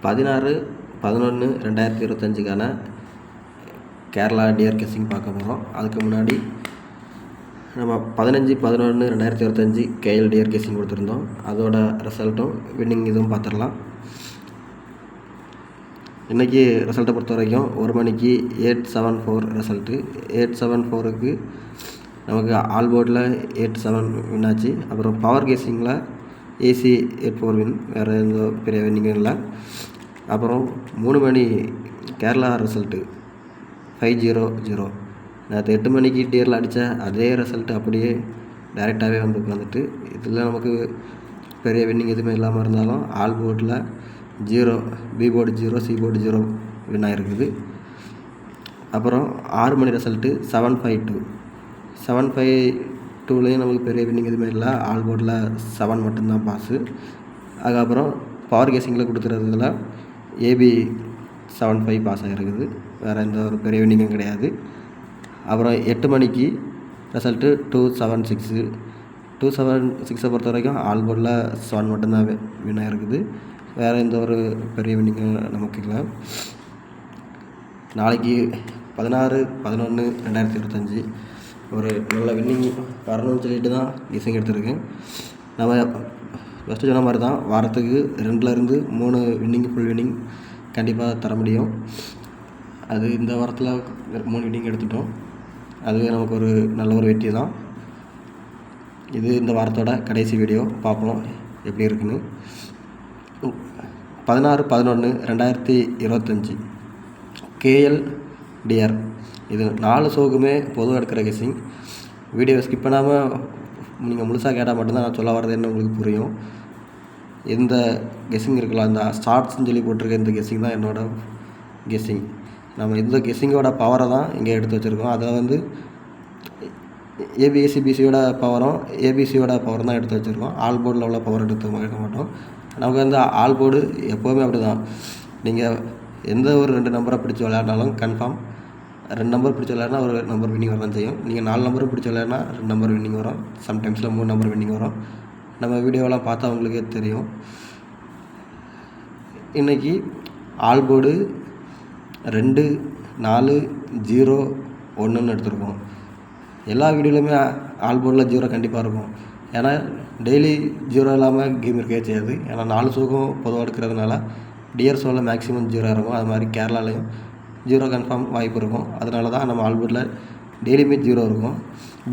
16/11/2025க்கான Kerala dear guessing பார்க்க போகிறோம். அதுக்கு முன்னாடி நம்ம 15/11/2025 கேஎல் டியர் கெஸ்ஸிங் கொடுத்துருந்தோம். அதோட ரிசல்ட்டும் வின்னிங் இதுவும் பார்த்துடலாம். இன்றைக்கி ரிசல்ட்டை பொறுத்த வரைக்கும் 1 மணிக்கு 874 ரிசல்ட்டு. 874க்கு நமக்கு ஆல் போர்டில் 87 வின் ஆச்சு. அப்புறம் பவர் கெஸ்ஸிங்கில் ஏசி 84 வின், வேறு எந்த பெரிய வின்னிங்கும் இல்லை. அப்புறம் 3 மணி கேரளா ரிசல்ட்டு 500. நேற்று 8 மணிக்கு டியரில் அடித்த அதே ரிசல்ட்டு அப்படியே டைரெக்டாகவே வந்து உட்காந்துட்டு, இதில் நமக்கு பெரிய வின்னிங் எதுவுமே இல்லாமல் இருந்தாலும் ஆல் போர்டில் 0, B board 0, C board 0 win ஆகிருக்குது. அப்புறம் 6 மணி ரிசல்ட்டு 752லேயும் நமக்கு பெரிய வின்னிங் எதுவுமே இல்லை. ஆல் போர்டில் 7 மட்டும்தான் பாஸு. அதுக்கப்புறம் பவர் கெஸ்ஸிங்கில் கொடுத்துறதுல ஏபி 75 பாஸ் ஆகிருக்குது. வேறு எந்த ஒரு பெரிய வின்னிங்கும் கிடையாது. அப்புறம் 8 மணிக்கு ரிசல்ட்டு 276. 276 பொறுத்த வரைக்கும் ஆல் போர்டில் 7 மட்டும்தான் வின் ஆகிருக்குது. வேறு எந்த ஒரு பெரிய வின்னிங்கும் நமக்கு இல்லை. நாளைக்கு 16/11/2025 ஒரு நல்ல வின்னிங் வரணும்னு சொல்லிட்டு தான் கெஸ்ஸிங் எடுத்துருக்கேன். நம்ம ஃபஸ்ட்டு சொன்ன மாதிரி தான் வாரத்துக்கு 2லேருந்து 3 வின்னிங் ஃபுல் வின்னிங் கண்டிப்பாக தர முடியும். அது இந்த வாரத்தில் 3 வின்னிங் எடுத்துட்டோம். அதுவே நமக்கு ஒரு நல்ல ஒரு வெற்றி தான். இது இந்த வாரத்தோட கடைசி வீடியோ. பார்ப்போம் எப்படி இருக்குன்னு. 16/11/2025 கேஎல் டிஆர். இது 4 ஷோக்குமே பொதுவாக எடுக்கிற கெஸ்ஸிங். வீடியோவை ஸ்கிப் பண்ணாமல் நீங்கள் முழுசாக கேட்டால் மட்டும்தான் நான் சொல்ல வர்றது என்ன உங்களுக்கு புரியும். எந்த கெஸ்ஸிங் இருக்கலாம், இந்த ஷார்ட்ஸ்ன்னு சொல்லி போட்டிருக்க இந்த கெஸ்ஸிங் தான் என்னோடய கெஸ்ஸிங். நம்ம இந்த கெஸ்ஸிங்கோட பவரை தான் இங்கே எடுத்து வச்சுருக்கோம். அதில் வந்து ஏபிஎஸ்சிபிசியோட பவரும் ஏபிசியோட பவர் தான் எடுத்து வச்சுருக்கோம். ஆல் போர்டில் உள்ள பவர் எடுக்க மாட்டோம். நமக்கு வந்து ஆல் போர்டு எப்போவுமே அப்படி தான். நீங்கள் எந்த ஒரு 2 நம்பரை பிடிச்சி விளையாடினாலும் கன்ஃபார்ம் 2 நம்பர் பிடிச்சி விளையாடினா ஒரு நம்பர் வின்னிங் வர தான் செய்யும். நீங்கள் 4 நம்பரும் பிடிச்சி விளையாடினா 2 நம்பர் வின்னிங் வரும். சம்டைம்ஸில் 3 நம்பர் வின்னிங் வரும். நம்ம வீடியோவெலாம் பார்த்தா உங்களுக்கே தெரியும். இன்றைக்கி ஆல் போர்டு 2, 4, 0, 1ன்னு எடுத்துருக்கோம். எல்லா வீடியோலையுமே ஆல் போர்டில் 0 கண்டிப்பாக இருக்கும். ஏன்னா டெய்லி 0 இல்லாமல் கேம் இருக்கவே செய்யாது. ஏன்னா 4 ஷோக்கும் பொதுவாக எடுக்கிறதுனால டிஆர் ஷோவில் மேக்ஸிமம் 0 இருக்கும். அது மாதிரி கேரளாலையும் 0 கன்ஃபார்ம் வாய்ப்பு இருக்கும். அதனால தான் நம்ம ஆல் போர்டில் டெய்லியுமே 0 இருக்கும்.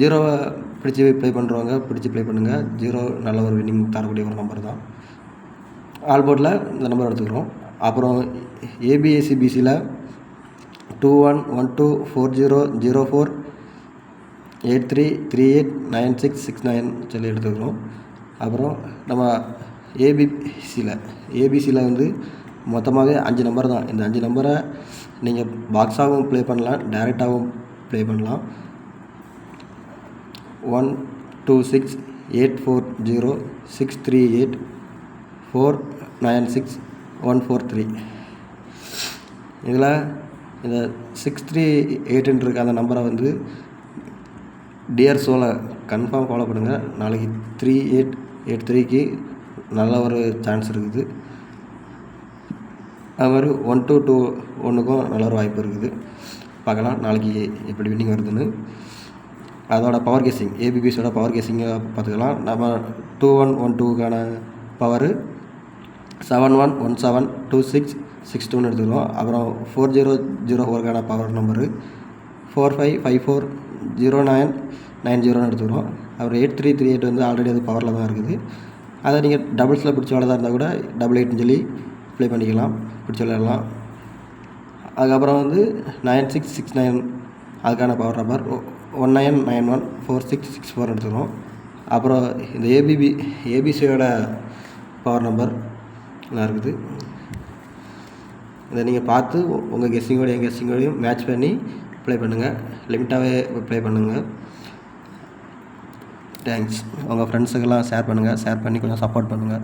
0வை பிடிச்சி ப்ளே பண்ணுறவங்க பிடிச்சி ப்ளே பண்ணுங்கள். 0 நல்ல ஒரு வின்னிங் தரக்கூடிய ஒரு நம்பர் தான். ஆல் போர்டில் இந்த நம்பர் எடுத்துக்கிறோம். அப்புறம் ஏபிஎஸ்சிபிசியில் 21124004 83389669 சொல்லி எடுத்துக்கிறோம். அப்புறம் நம்ம ஏபிசியில் வந்து மொத்தமாகவே 5 நம்பர் தான். இந்த 5 நம்பரை நீங்கள் பாக்ஸாகவும் ப்ளே பண்ணலாம், டைரெக்டாகவும் ப்ளே பண்ணலாம். 126840638496 இதில் இந்த 638 இருக்க அந்த நம்பரை வந்து டிஆர் ஷோவில் கன்ஃபார்ம் ஃபாலோ பண்ணுங்கள். நாளைக்கு 3883க்கு நல்ல ஒரு சான்ஸ் இருக்குது. அது மாதிரி 1221க்கும் நல்ல ஒரு வாய்ப்பு இருக்குது. பார்க்கலாம் நாளைக்கு எப்படி வின்னிங் வருதுன்னு. அதோட பவர் கெஸ்ஸிங் ஏபிபிசியோட பவர் கெஸ்ஸிங்கை பார்த்துக்கலாம். நம்ம 2112க்கான பவரு 71172662ன்னு எடுத்துக்கிறோம். அப்புறம் 4004க்கான பவர் நம்பரு 45540990ன்னு எடுத்துக்கிறோம். அப்புறம் 8338 வந்து ஆல்ரெடி அது பவரில் தான் இருக்குது. அதை நீங்கள் டபுள்ஸில் பிடிச்ச விளையாட இருந்தால் கூட 88ன்னு சொல்லி ப்ளே பண்ணிக்கலாம், பிடிச்ச விளையாடலாம். அதுக்கப்புறம் வந்து 9669 அதுக்கான பவர் நம்பர் 19914664 எடுத்துக்கிறோம். அப்புறம் இந்த ஏபிசியோட பவர் நம்பர் நல்லா இருக்குது. இதை நீங்கள் பார்த்து உங்கள் கெஸ்ஸிங்கோட என் கெஸ்ஸிங்கோடையும் மேட்ச் பண்ணி ப்ளே பண்ணுங்கள். லிமிட்டாகவே ப்ளே பண்ணுங்கள். தேங்க்ஸ். உங்கள் ஃப்ரெண்ட்ஸுக்கெல்லாம் ஷேர் பண்ணுங்கள். ஷேர் பண்ணி கொஞ்சம் சப்போர்ட் பண்ணுங்கள்.